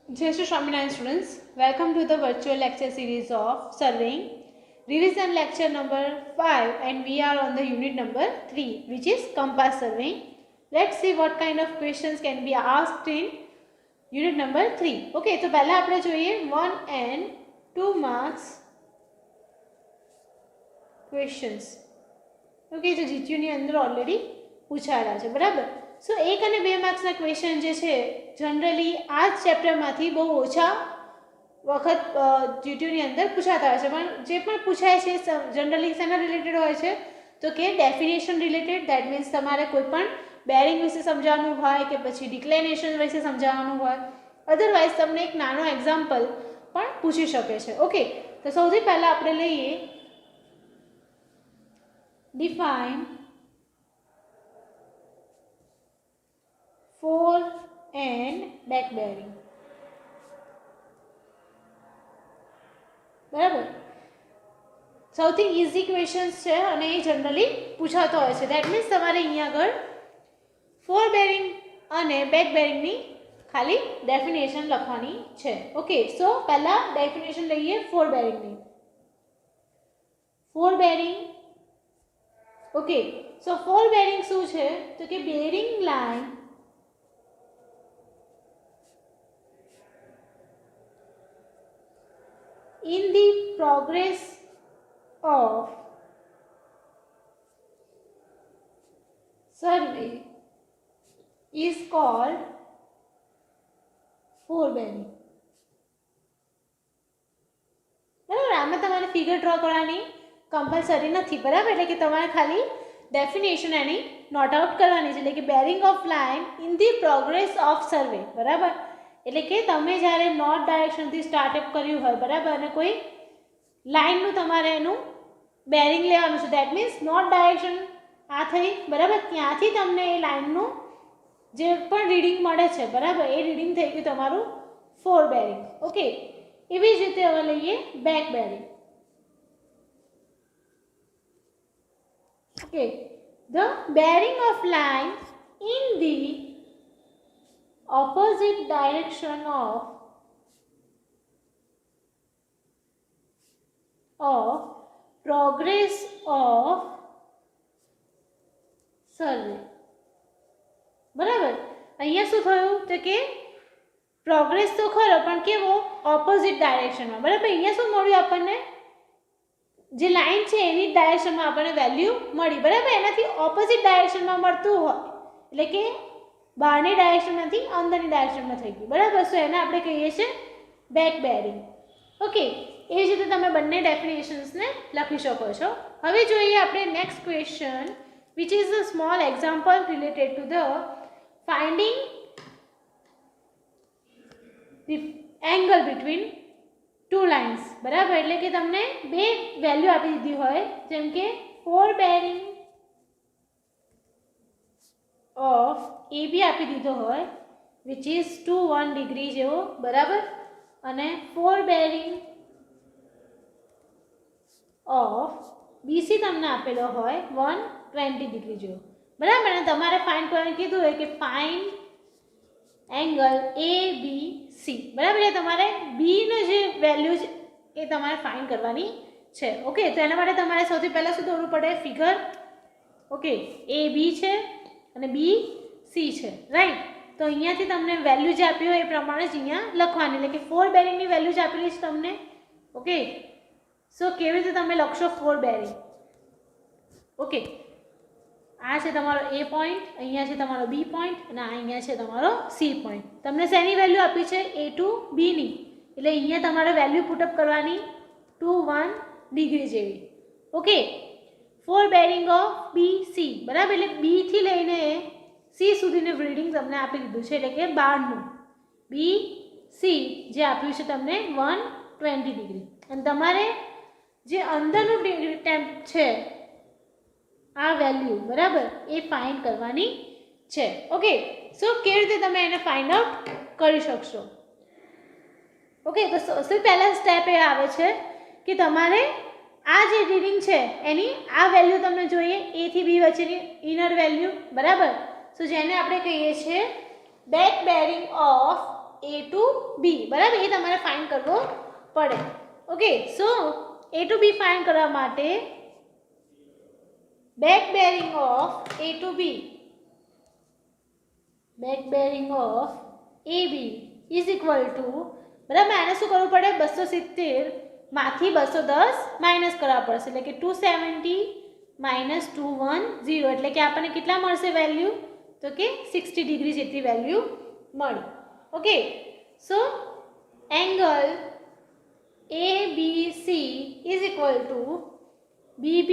Jai Shri Swaminarayan students, welcome to the virtual lecture series of surveying, revision lecture number 5, and we are on the unit number 3, which is compass surveying. Let's see what kind of questions can be asked in unit number 3. Okay, तो पहला આપણે જોઈએ 1 and 2 marks questions. Okay, તો જીટીયુની અંદર already પૂછાયેલા છે, બરાબર. સો 1 અને 2 માર્ક્સના ક્વેશ્ચન જે છે જનરલી આ જ ચેપ્ટરમાંથી બહુ ઓછા વખત જીટીયુની અંદર પૂછાતા હોય છે, પણ જે પણ પૂછાય છે જનરલી શેના રિલેટેડ હોય છે તો કે ડેફિનેશન રિલેટેડ. દેટ મીન્સ તમારે કોઈ પણ બેરિંગ વિશે સમજાવવાનું હોય કે પછી ડિક્લેનેશન વિશે સમજાવવાનું હોય. અધરવાઇઝ તમને એક નાનો એક્ઝામ્પલ પણ પૂછી શકે છે. ઓકે, તો સૌથી પહેલાં આપણે લઈએ define fore and back bearing. બરાબર, સૌથી ઇઝી ક્વેશ્ચન્સ છે અને એ જનરલી પૂછાતો હોય છે. દેટ મીન્સ તમારે અહીંયા આગળ ફોર બેરિંગ અને બેક બેરિંગની ખાલી ડેફિનેશન લખવાની છે. ઓકે, સો પહેલા ડેફિનેશન લઈએ ફોર બેરિંગની. ફોર બેરિંગ, ઓકે, સો ફોર બેરિંગ શું છે તો કે bearing line in the progress of survey is called forebearing. બરાબર, આમાં તમારે ફિગર ડ્રો કરવાની કમ્પલસરી નથી, બરાબર. એટલે કે તમારે ખાલી ડેફિનેશન એની નોટ આઉટ કરવાની છે. એટલે કે bearing of line in the progress of survey, બરાબર. એટલે કે તમે જ્યારે નોર્થ ડાયરેક્શનથી સ્ટાર્ટઅપ કર્યું હોય, બરાબર, અને કોઈ લાઇનનું તમારે એનું બેરિંગ લેવાનું છે. દેટ મીન્સ નોર્થ ડાયરેક્શન આ થઈ, બરાબર, ત્યાંથી તમને એ લાઇનનું જે પણ રીડિંગ મળે છે, બરાબર, એ રીડિંગ થઈ ગયું તમારું ફોર બેરિંગ. ઓકે, એવી જ રીતે હવે લઈએ back bearing. Okay, the bearing of line in the opposite direction of progress of survey. બરાબર, અહીંયા શું થયું તો કે પ્રોગ્રેસ તો ખરો પણ કેવો ઓપોઝિટ ડાયરેક્શનમાં, બરાબર. અહીંયા શું મળ્યું આપણને, જે લાઇન છે એની ડાયરેક્શનમાં આપણને વેલ્યુ મળી, બરાબર. એનાથી ઓપોઝિટ ડાયરેક્શનમાં મળતું હોય એટલે કે બહારની ડાયરેક્શનમાંથી અંદરની ડાયરેક્શનમાં થઈ ગયું, બરાબર. સો એને આપણે કહીએ છીએ બેક બેરિંગ. ઓકે, એ જ રીતે તમે બંને ડેફિનેશન્સને લખી શકો છો. હવે જોઈએ આપણે next question, which is a small example related to the finding the angle between two lines, બરાબર. એટલે કે તમને બે વેલ્યુ આપી દીધી હોય, જેમ કે ફોર બેરિંગ ઓફ એ બી આપી દીધો હોય વિચ ઇઝ 2 ડિગ્રી જેવો, બરાબર, અને ફોર બેરિંગ ઓફ બીસી તમને આપેલો હોય 120 ડિગ્રી જેવો, બરાબર. અને તમારે ફાઇન્ડ કરવાનું કીધું હોય કે ફાઇન્ડ એંગલ એ બી સી, બરાબર. એટલે તમારે બીનો જે વેલ્યુ છે એ તમારે ફાઇન્ડ કરવાની છે. ઓકે, તો એના માટે તમારે સૌથી પહેલાં શું દોરવું પડે, ફિગર. ઓકે, એ બી છે અને બી સી છે, રાઈટ. તો અહીંયાથી તમને વેલ્યુ જે આપી હોય એ પ્રમાણે જ અહીંયા લખવાની, એટલે કે ફોર બેરિંગની વેલ્યુ જ આપેલી છે તમને. ઓકે, સો કેવી રીતે તમે લખશો ફોર બેરિંગ. ઓકે, આ છે તમારો એ પોઈન્ટ, અહીંયા છે તમારો બી પોઈન્ટ અને અહીંયા છે તમારો સી પોઈન્ટ. તમને શેની વેલ્યુ આપી છે, એ ટુ બીની, એટલે અહીંયા તમારે વેલ્યુ પુટઅપ કરવાની 21 ડિગ્રી જેવી. Okay, for bearing of B C, બરાબર. એટલે બીથી લઈને સી સુધીનું રીડિંગ તમને આપી દીધું છે, એટલે કે 12નું બી સી જે આપ્યું છે તમને 120 ડિગ્રી. અને તમારે જે અંદરનું ટેમ્પ છે આ વેલ્યુ, બરાબર, એ ફાઇન્ડ કરવાની છે. ઓકે, સો કેવી રીતે તમે એને ફાઇન્ડ આઉટ કરી શકશો. ઓકે, તો સૌથી પહેલા સ્ટેપ એ આવે છે કે તમારે આ જે રીડિંગ છે એની આ વેલ્યુ તમને જોઈએ એ થી બી વચ્ચેની ઇનર વેલ્યુ, બરાબર. સો જેને આપણે કહીએ છીએ back bearing of A to B, બરાબર, એ તમારે ફાઇન્ડ કરવો પડે. Okay, so A to B find કરવા માટે back bearing of A to B, back bearing of AB is equal to, બરાબર, આને શું કરવું પડે, 270 માંથી 210 માઇનસ કરવા પડશે, એટલે કે 270 માઇનસ 210, એટલે કે આપણને કેટલા મળશે વેલ્યુ, તો કે 60 ડિગ્રી જેટલી વેલ્યુ મળી. Okay, so angle ABC is equal to BB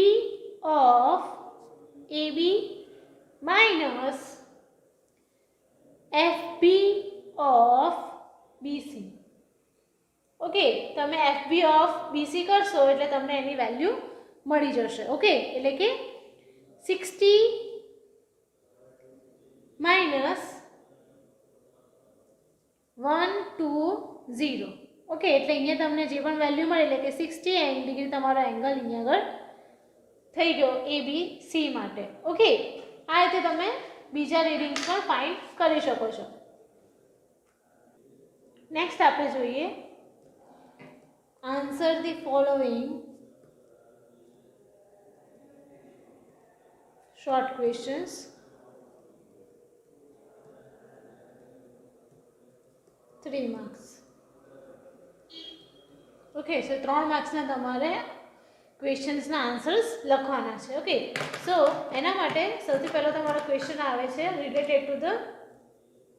of AB minus FB of BC. Okay, તમે FB ઓફ BC કરશો એટલે તમને એની વેલ્યુ મળી જશે. ઓકે, એટલે કે 60 માઇનસ 120. ઓકે, એટલે અહીંયા તમને જે પણ વેલ્યુ મળે એટલે કે 60 ડિગ્રી તમારો એંગલ અહીંયા આગળ થઈ ગયો ABC માટે. ઓકે, આ રીતે તમે બીજા રીડિંગ્સ પણ ફાઇન્ડ કરી શકો છો. નેક્સ્ટ આપણે જોઈએ, answer the following short questions. 3 marks. Okay, so 3 માર્ક્સના તમારે ક્વેશ્ચન્સના આન્સર્સ લખવાના છે. ઓકે, સો એના માટે સૌથી પહેલો તમારો ક્વેશ્ચન આવે છે રિલેટેડ ટુ ધ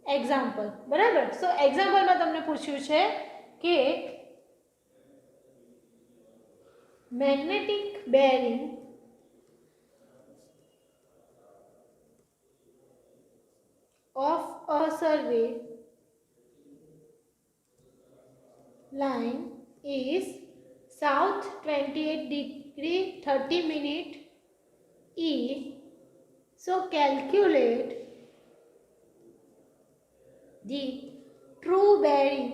એક્ઝામ્પલ, બરાબર. સો એક્ઝામ્પલમાં તમને પૂછ્યું છે કે magnetic bearing of a survey line is south 28 degree 30 minute E. So calculate the true bearing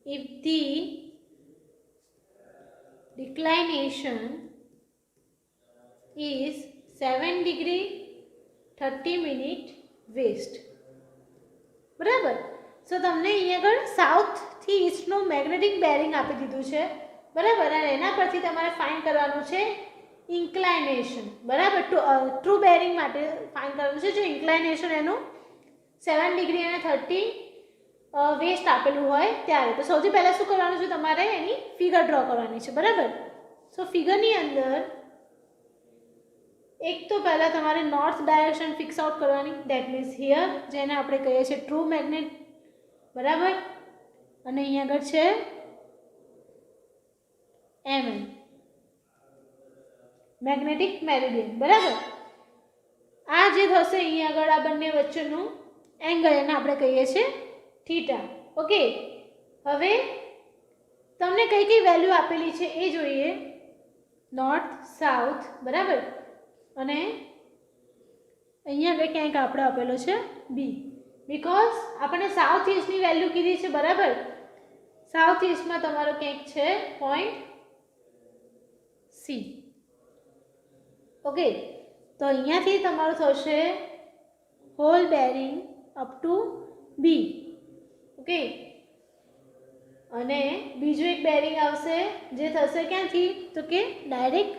if the declination is 7 degree 30 minute west. બરાબર. સો તમને અહીં આગળ સાઉથથી ઈસ્ટનું મેગ્નેટિક બેરિંગ આપી દીધું છે, બરાબર, અને એના પરથી તમારે ફાઇન્ડ કરવાનું છે ઇન્ક્લાઇનેશન, બરાબર. ટ્રુ બેરિંગ માટે ફાઇન્ડ કરવાનું છે જો ઇન્ક્લાઇનેશન એનું 7 ડિગ્રી અને 30 વેસ્ટ આપેલું હોય ત્યારે. તો સૌથી પહેલાં શું કરવાનું છે, તમારે એની ફિગર ડ્રો કરવાની છે, બરાબર. સો ફિગરની અંદર એક તો પહેલાં તમારે નોર્થ ડાયરેક્શન ફિક્સ આઉટ કરવાની, દેટ મીન્સ હિયર, જેને આપણે કહીએ છીએ ટ્રુ મેગ્નેટ, બરાબર, અને અહીંયા આગળ છે MM મેગ્નેટિક મેરિડિયન, બરાબર. આ જે થશે અહીંયા આગળ આ બંને વચ્ચેનું એંગલ એને આપણે કહીએ છીએ થીટા. ઓકે, હવે તમને કઈ કઈ વેલ્યુ આપેલી છે એ જોઈએ. નોર્થ, સાઉથ, બરાબર, અને અહીંયા આગળ ક્યાંક આપણે આપેલો છે બી, બીકોઝ આપણને સાઉથ ઈસ્ટની વેલ્યુ કીધી છે, બરાબર. સાઉથ ઈસ્ટમાં તમારો ક્યાંક છે પોઈન્ટ સી. ઓકે, તો અહીંયાથી તમારું થશે whole bearing up to B. Okay, અને બીજું એક બેરિંગ આવશે જે થશે ક્યાંથી, તો કે ડાયરેક્ટ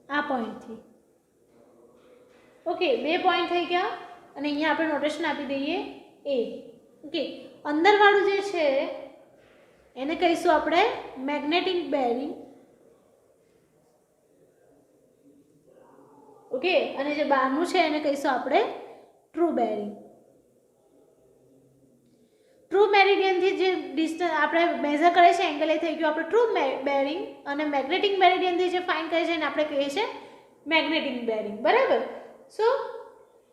આ પોઈન્ટથી. ઓકે, 2 પોઈન્ટ થઈ ગયા અને અહીંયા આપણે નોટેશન આપી દઈએ એ. ઓકે, અંદરવાળું જે છે એને કહીશું આપણે મેગ્નેટિક બેરિંગ. ઓકે, અને જે બહારનું છે એને કહીશું આપણે ટ્રુ બેરિંગ. ટ્રુ મેરિડિયનથી જે ડિસ્ટન્સ આપણે મેઝર કરે છે એંગલ એ થઈ ગયું આપણે ટ્રુ બેરિંગ, અને મેગ્નેટિક મેરિડિયનથી જે ફાઇન્ડ કરે છે એને આપણે કહીએ છીએ મેગ્નેટિક બેરિંગ, બરાબર. સો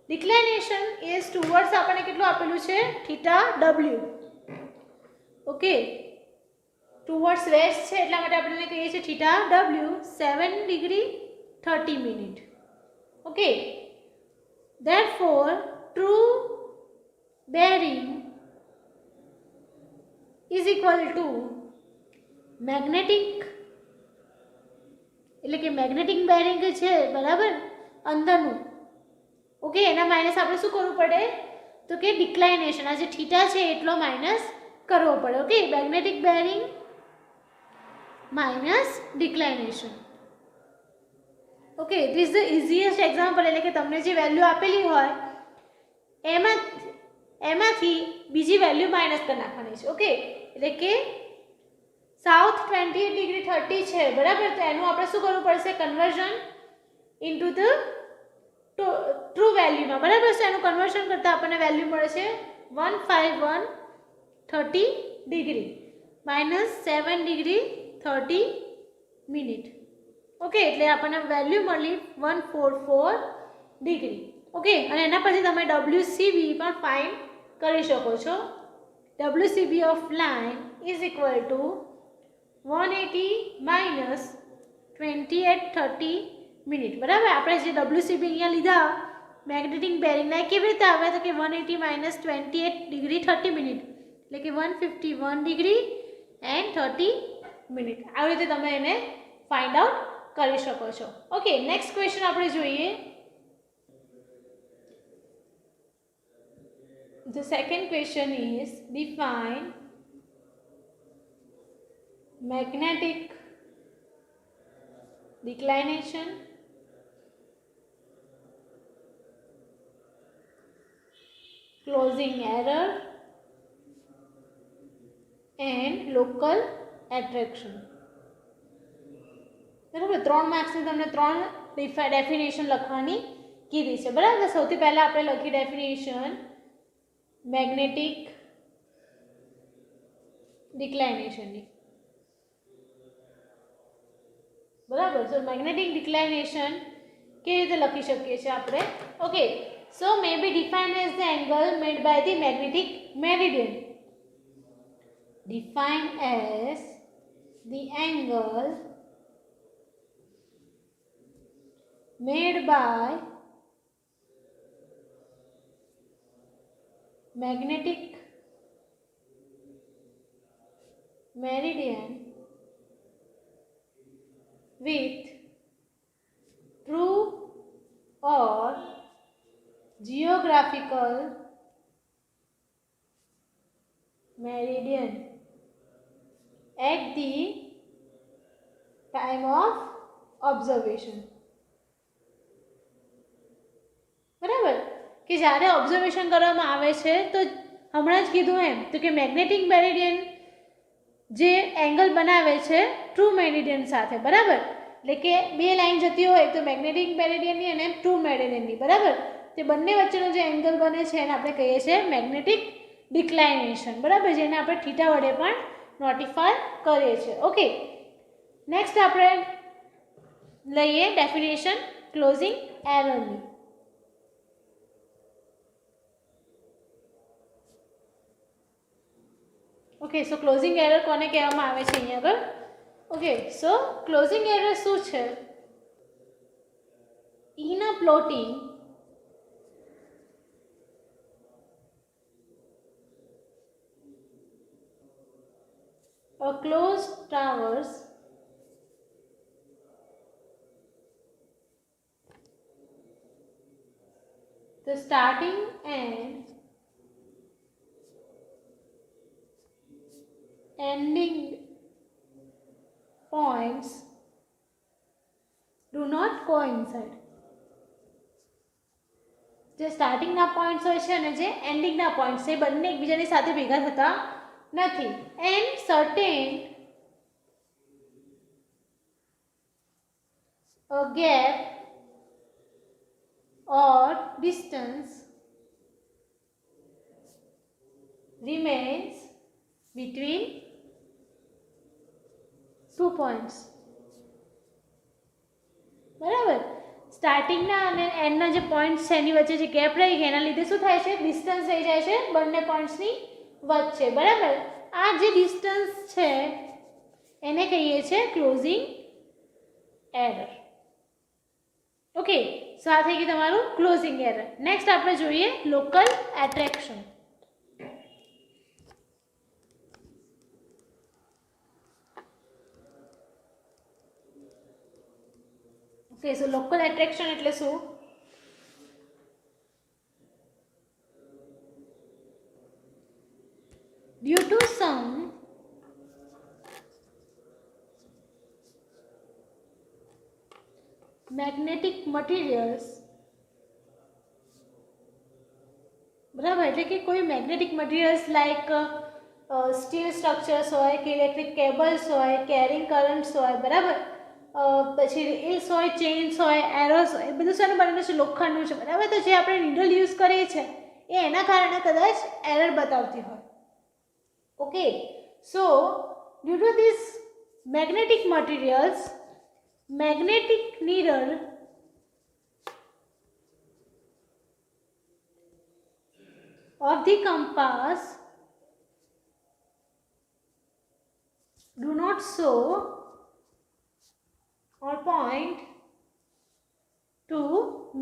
ડિક્લાઇનેશન ઇઝ ટુવર્ડ્સ આપણને કેટલું આપેલું છે theta W. Okay, towards west છે એટલા માટે આપણે કહીએ છીએ theta W 7 degree 30 minute. Okay, therefore true bearing is equal to magnetic, એટલે કે મેગ્નેટિક બેરિંગ છે, બરાબર, અંદરનું. ઓકે, એના માઇનસ આપણે શું કરવું પડે, તો કે ડિક્લાઇનેશન, આ જે થીટા છે એટલો માઇનસ કરવો પડે. Okay, magnetic bearing minus declination. Okay, this the easiest example, એટલે કે તમને જે વેલ્યુ આપેલી હોય એમાંથી બીજી વેલ્યુ માઇનસ કરી નાખવાની છે. ઓકે, એટલે કે સાઉથ 28 ડિગ્રી 30 છે, બરાબર, તો એનું આપણે શું કરવું પડશે? કન્વર્ઝન ઇન્ટુ ધ ટ્રુ વેલ્યુમાં, બરાબર છે. એનું કન્વર્ઝન કરતાં આપણને વેલ્યુ મળે છે 15130 degree minus 7 degree 30 minute. Okay, એટલે આપણને વેલ્યુ મળી 144 ડિગ્રી. ઓકે, અને એના પછી તમે WCB પણ ફાઇન્ડ કરી શકો છો. WCB of line is equal to 180 minus 2830 minute, બરાબર. આપણે જે WCB અહીંયા લીધા મેગ્નેટિક બેરિંગના, કેવી રીતે આવે? તો કે 180 માઇનસ 28 ડિગ્રી 30 મિનિટ, એટલે કે 151 ડિગ્રી એન્ડ 30 મિનિટ. આવી રીતે તમે એને ફાઇન્ડ આઉટ કરી શકો છો. ઓકે, નેક્સ્ટ ક્વેશ્ચન આપણે જોઈએ. The second question is define magnetic declination, closing error and local attraction. બરાબર, 3 માર્ક્સની તમને 3 ડેફિનેશન લખવાની કીધી છે, બરાબર. સૌથી પહેલા આપણે લખી ડેફિનેશન મેગ્નેટિક ડિક્લાઇનેશનની, બરાબર. સો મેગ્નેટિક ડિક્લાઇનેશન કેવી રીતે લખી શકીએ છીએ આપણે? Okay, so may be defined as the angle made by the magnetic meridian. Defined as the angle made by magnetic meridian with true or geographical meridian at the time of observation. બરાબર, કે જ્યારે observation કરવામાં આવે છે, તો હમણાં જ કીધું એમ, તો કે મેગ્નેટિક મેરિડિયન જે એંગલ બનાવે છે ટ્રુ મેરિડિયન સાથે, બરાબર. એટલે કે બે લાઈન જતી હોય તો મેગ્નેટિક મેરિડિયનની અને ટ્રુ મેરિડિયનની, બરાબર, તે બંને વચ્ચેનો જે એંગલ બને છે એને આપણે કહીએ છીએ મેગ્નેટિક ડિક્લાઇનેશન, બરાબર, જેને આપણે થીટા વડે પણ નોટિફાય કરીએ છીએ. ઓકે, નેક્સ્ટ આપણે લઈએ ડેફિનેશન ક્લોઝિંગ એરરની. ઓકે, સો ક્લોઝિંગ એરર કોને કહેવામાં આવે છે અહીંયા આગળ? ઓકે, સો ક્લોઝિંગ એરર શું છે? In a plotting a closed traverse the starting and ending points do not coincide. જે સ્ટાર્ટિંગના પોઈન્ટ્સ હોય છે અને જે એન્ડિંગના પોઈન્ટ્સ છે, એ બંને એકબીજાની સાથે ભેગા થતા નથી. And certain a gap or distance remains between 2 points. બરાબર, સ્ટાર્ટિંગના અને એન્ડના જે પોઈન્ટ્સ છે એની વચ્ચે જે ગેપ રહી ગયા એના લીધે શું થાય છે? ડિસ્ટન્સ થઈ જાય છે બંને પોઈન્ટ્સની વચ્ચે, બરાબર. આ જે ડિસ્ટન્સ છે એને કહીએ છીએ ક્લોઝિંગ એરર. ઓકે, સો આ થઈ ગયું તમારું ક્લોઝિંગ એરર. નેક્સ્ટ આપણે જોઈએ લોકલ એટ્રેક્શન. ઓકે, સો લોકલ એટ્રેક્શન એટલે શું? due to some magnetic materials, બરાબર, એટલે કે કોઈ magnetic materials like steel structures હોય કે ઇલેક્ટ્રિક કેબલ્સ હોય, કેરિંગ કરન્ટ્સ હોય, બરાબર, પછી રીલ્સ હોય, ચેઇન્સ હોય, એરોસ હોય, એ બધું શાનું બનેલું છે? લોખંડનું છે, બરાબર. તો જે આપણે નીડલ યુઝ કરીએ છીએ એ એના કારણે કદાચ એરર બતાવતી હોય. Okay, so due to this magnetic materials, magnetic needle of the compass do not show or point to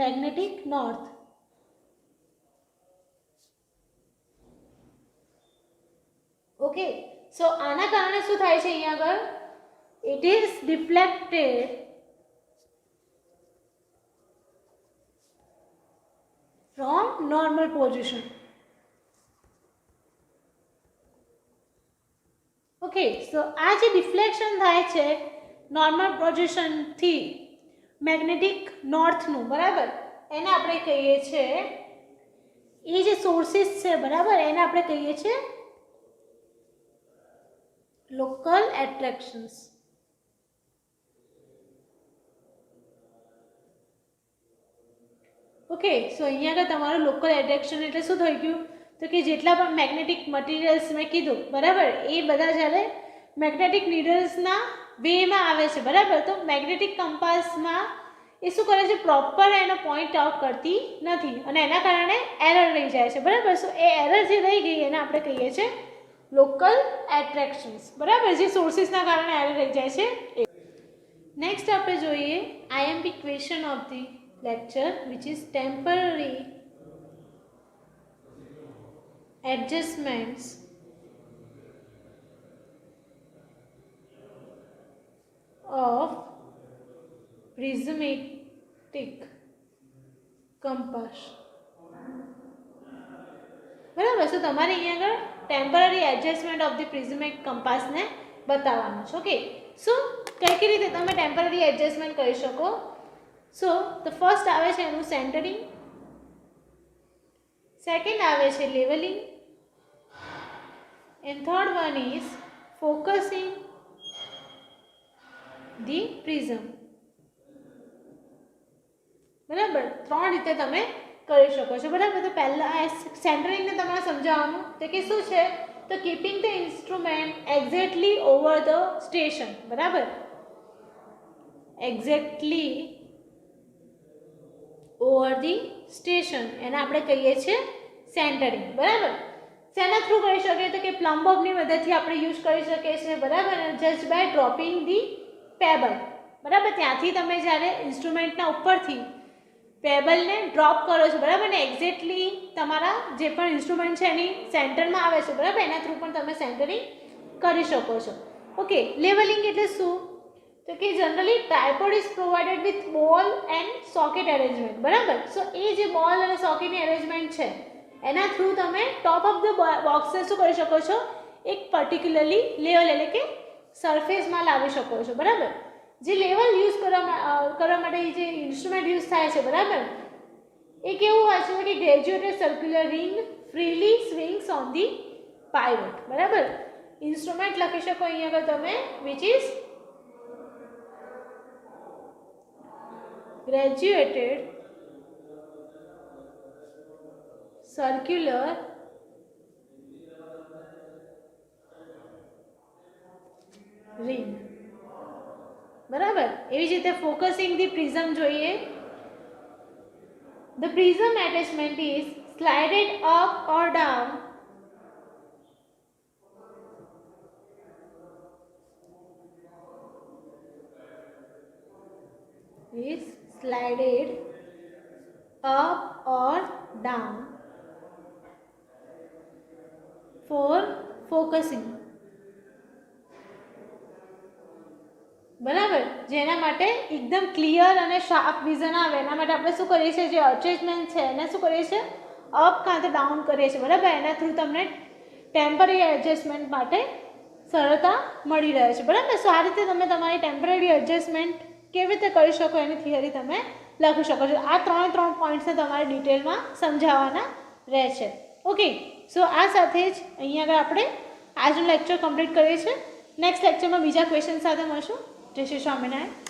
magnetic north. Okay, so આના કારણે શું થાય છે અહીંયા આગળ? It is deflected from normal position. Okay, so આ જે ડિફ્લેક્શન થાય છે નોર્મલ પોઝિશનથી મેગ્નેટિક નોર્થનું, બરાબર, એને આપણે કહીએ છીએ, એ જે સોર્સિસ છે, બરાબર, એને આપણે કહીએ છીએ લોકલ એટ્રેક્શન્સ. ઓકે, સો અહીંયા આગળ તમારું લોકલ એટ્રેક્શન એટલે શું થઈ ગયું? તો કે જેટલા પણ મેગ્નેટિક મટીરિયલ્સ મેં કીધું, બરાબર, એ બધા જ્યારે મેગ્નેટિક નીડલ્સના વેમાં આવે છે, બરાબર, તો મેગ્નેટિક કમ્પાસમાં એ શું કરે છે? પ્રોપર એનો પોઈન્ટ આઉટ કરતી નથી અને એના કારણે એરર રહી જાય છે, બરાબર. સો એ એરર જે રહી ગઈ એને આપણે કહીએ છીએ લોકલ એટ્રેક્શન્સ, બરાબર, જે સોર્સિસના કારણે એરર રહી જાય છે. નેક્સ્ટ આપણે જોઈએ IMP question of the lecture, which is temporary adjustments of prismatic compass. બરાબર, સો તમારે અહીંયા આગળ ટેમ્પરરી એડજસ્ટમેન્ટ ઓફ ધી પ્રિઝમેટિક કમ્પાસને બતાવવાનું છે. ઓકે, સો કઈ રીતે તમે ટેમ્પરરી એડજસ્ટમેન્ટ કરી શકો? સો ધ ફર્સ્ટ આવે છે એનું સેન્ટરિંગ, સેકન્ડ આવે છે levelling, and third one is focusing the prism. બરાબર, ત્રણ રીતે તમે કરી શકો છો, બરાબર. તો પહેલાં સેન્ટરિંગને તમારે સમજાવવાનું તો કે શું છે? તો keeping the instrument exactly over the station, બરાબર, એક્ઝેક્ટલી ઓવર ધી સ્ટેશન, એને આપણે કહીએ છીએ સેન્ટરિંગ, બરાબર. શેના થ્રુ કરી શકીએ? તો કે પ્લમ્બોબની મદદથી આપણે યુઝ કરી શકીએ છીએ, બરાબર, just by dropping the pebble, બરાબર. ત્યાંથી તમે જ્યારે ઇન્સ્ટ્રુમેન્ટના ઉપરથી પેબલને ડ્રોપ કરો છો, બરાબર, ને એક્ઝેક્ટલી તમારા જે પણ ઇન્સ્ટ્રુમેન્ટ છે એની સેન્ટરમાં આવે છે, બરાબર, એના થ્રુ પણ તમે સેન્ટરિંગ કરી શકો છો. ઓકે, લેવલિંગ એટલે શું? તો કે generally tripod is provided with બોલ એન્ડ સોકેટ એરેન્જમેન્ટ, બરાબર. સો એ જે બોલ અને સોકેટની એરેન્જમેન્ટ છે એના થ્રુ તમે ટોપ ઓફ ધ બોક્સને શું કરી શકો છો? એક પર્ટિક્યુલરલી લેવલ એટલે કે સરફેસમાં લાવી શકો છો, બરાબર. જે લેવલ યુઝ કરવા માટે જે ઇન્સ્ટ્રુમેન્ટ યુઝ થાય છે, બરાબર, એ કેવું હોય છે કે graduated circular ring freely swings on the pivot, બરાબર. ઇન્સ્ટ્રુમેન્ટ લખી શકો અહીંયા આગળ તમે, which is graduated circular ring, બરાબર. એવી જ રીતે ફોકસિંગ ધી પ્રિઝમ જોઈએ. The prism attachment is slided up or down is slided up or down for focusing, બરાબર. જેના માટે એકદમ ક્લિયર અને શાર્પ વિઝન આવે એના માટે આપણે શું કરીએ છીએ? જે એડજસ્ટમેન્ટ છે એને શું કરીએ છીએ? અપ કાં તો ડાઉન કરીએ છીએ, બરાબર. એના થ્રુ તમને ટેમ્પરરી એડજસ્ટમેન્ટ માટે સરળતા મળી રહે છે. બરાબર. સો આ રીતે તમે તમારી ટેમ્પરરી એડજસ્ટમેન્ટ કેવી રીતે કરી શકો એની થિયરી તમે લખી શકો છો. આ 3 પોઈન્ટ્સને તમારે ડિટેલમાં સમજાવવાના રહે છે. ઓકે. સો આ સાથે જ અહીંયા આગળ આપણે આજનું લેક્ચર કમ્પ્લીટ કરીએ છીએ. નેક્સ્ટ લેક્ચરમાં બીજા ક્વેશ્ચન સાથે મળશું. જય શ્રી સ્વામિનારાયણ.